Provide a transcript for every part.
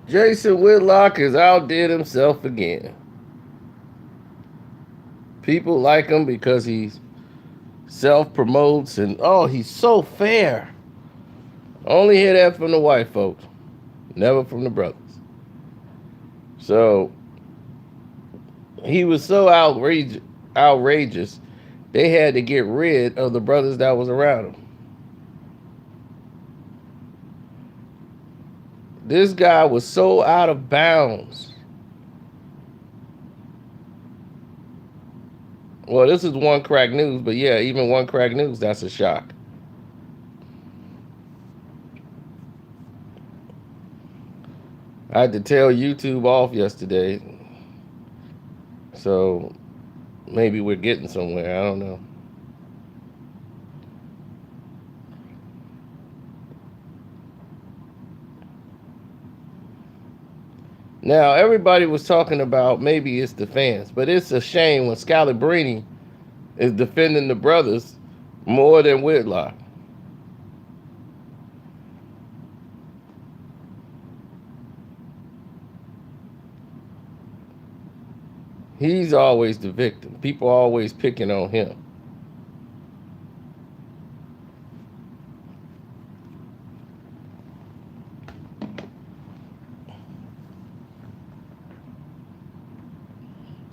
Jason Whitlock has outdid himself again. People like him because he self promotes and oh, he's so fair. Only hear that from the white folks, never from the brothers. So he was so outrageous, they had to get rid of the brothers that was around him. This guy was so out of bounds. Well, this is One Crack News, but yeah, even One Crack News, that's a shock. I had to tell YouTube off yesterday, so maybe we're getting somewhere. I don't know. Now, everybody was talking about maybe it's the fans, but it's a shame when Scalabrine is defending the brothers more than Whitlock. He's always the victim. People are always picking on him.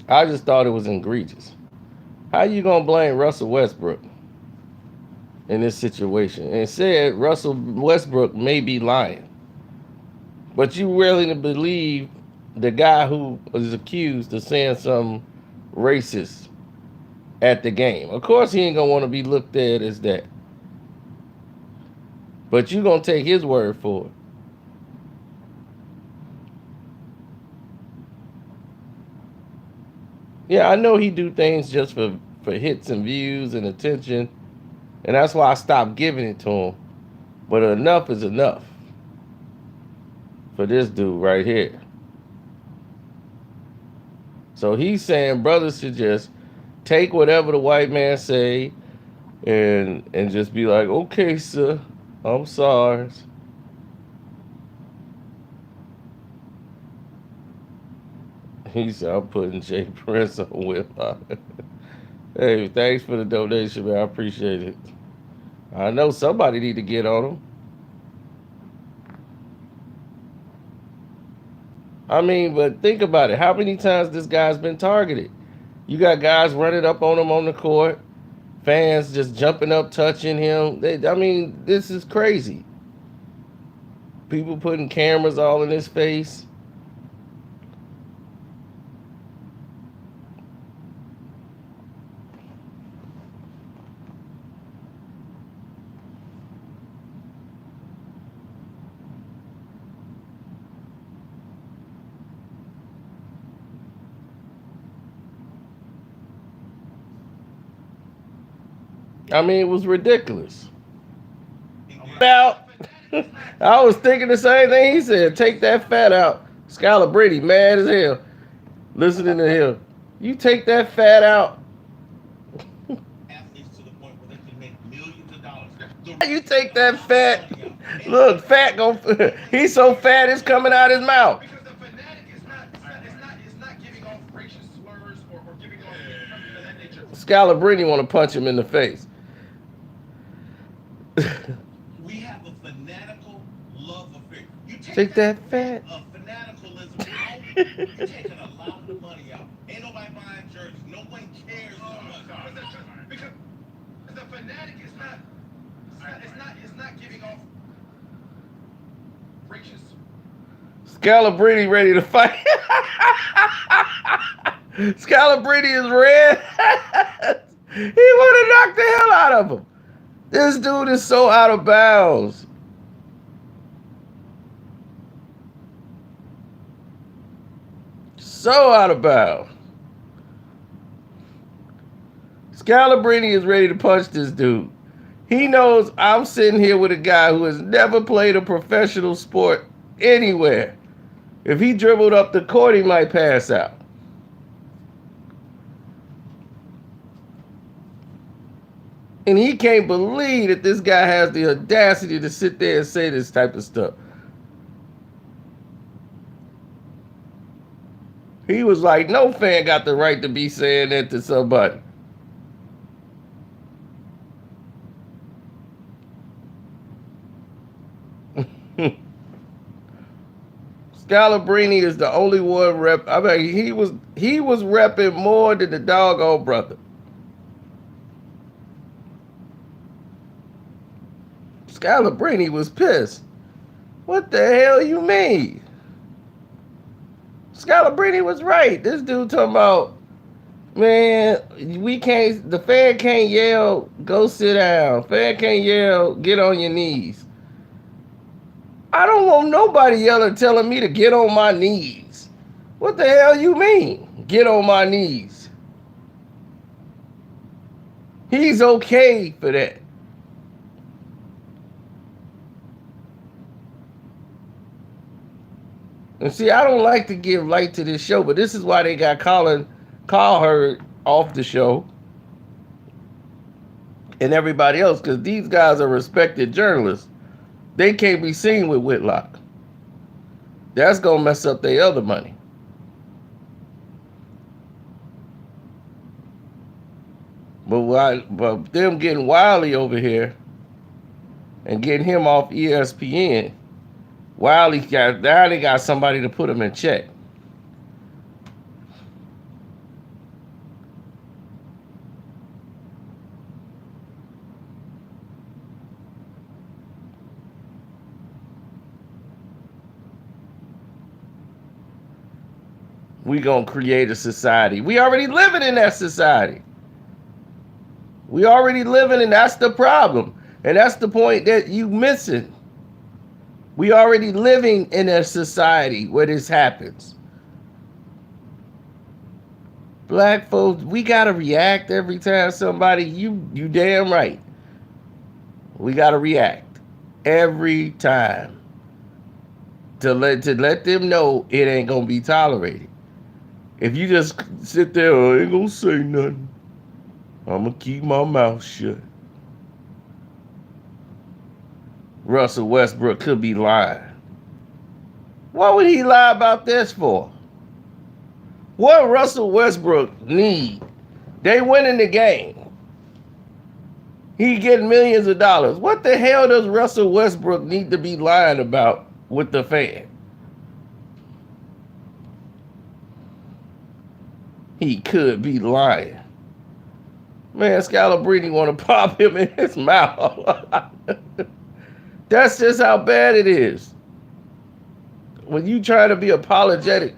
I just thought it was egregious. How you gonna blame Russell Westbrook in this situation? And said Russell Westbrook may be lying, but you really believe the guy who was accused of saying something racist at the game? Of course, he ain't gonna want to be looked at as that, but you gonna take his word for it. Yeah, I know he do things just for hits and views and attention, and that's why I stopped giving it to him. But enough is enough for this dude right here. So he's saying brothers should just take whatever the white man say and just be like, okay, sir, I'm sorry. He said, I'm putting Jay Prince on Whitlock. Hey, thanks for the donation, man. I appreciate it. I know somebody need to get on him. I mean, but think about it. How many times this guy's been targeted? You got guys running up on him on the court, fans just jumping up, touching him. I mean, this is crazy. People putting cameras all in his face. I mean, it was ridiculous. Out. I was thinking the same thing he said. Take that fat out. Scalabrine, mad as hell. Listening to him. You take that fat out. You take that fat. Look, fat go. He's so fat it's coming out his mouth. Scalabrine want to punch him in the face. We have a fanatical love affair. You take that fat. Fanaticism out, you're taking a lot of the money out. Ain't nobody buying jerseys. No one cares so much. Because the fanatic is not. It's not giving off racist. Scalabrine ready to fight. Scalabrine is red. He want to knock the hell out of him. This dude is so out of bounds. So out of bounds. Scalabrine is ready to punch this dude. He knows I'm sitting here with a guy who has never played a professional sport anywhere. If he dribbled up the court, he might pass out. And he can't believe that this guy has the audacity to sit there and say this type of stuff. He was like, no fan got the right to be saying that to somebody. Scalabrini is the only one rep. I mean, he was repping more than the doggone brother. Scalabrini was pissed. What the hell you mean? Scalabrini was right. This dude talking about, man, we can't. The fan can't yell, go sit down. Fan can't yell, get on your knees. I don't want nobody yelling, telling me to get on my knees. What the hell you mean? Get on my knees. He's okay for that. And see, I don't like to give light to this show, but this is why they got Carl Hurd off the show and everybody else, because these guys are respected journalists. They can't be seen with Whitlock. That's going to mess up their other money. But them getting Wiley over here and getting him off ESPN, now they got somebody to put him in check. We gonna create a society. We already living in that society. We already living, and that's the problem. And that's the point that you missing. We already living in a society where this happens. Black folks, we gotta react every time somebody, you damn right. We gotta react every time to let them know it ain't gonna be tolerated. If you just sit there, I ain't gonna say nothing, I'm gonna keep my mouth shut. Russell Westbrook could be lying. What would he lie about this for? What Russell Westbrook need? They winning the game. He getting millions of dollars. What the hell does Russell Westbrook need to be lying about with the fan? He could be lying. Man, Scalabrini want to pop him in his mouth. That's just how bad it is. When you try to be apologetic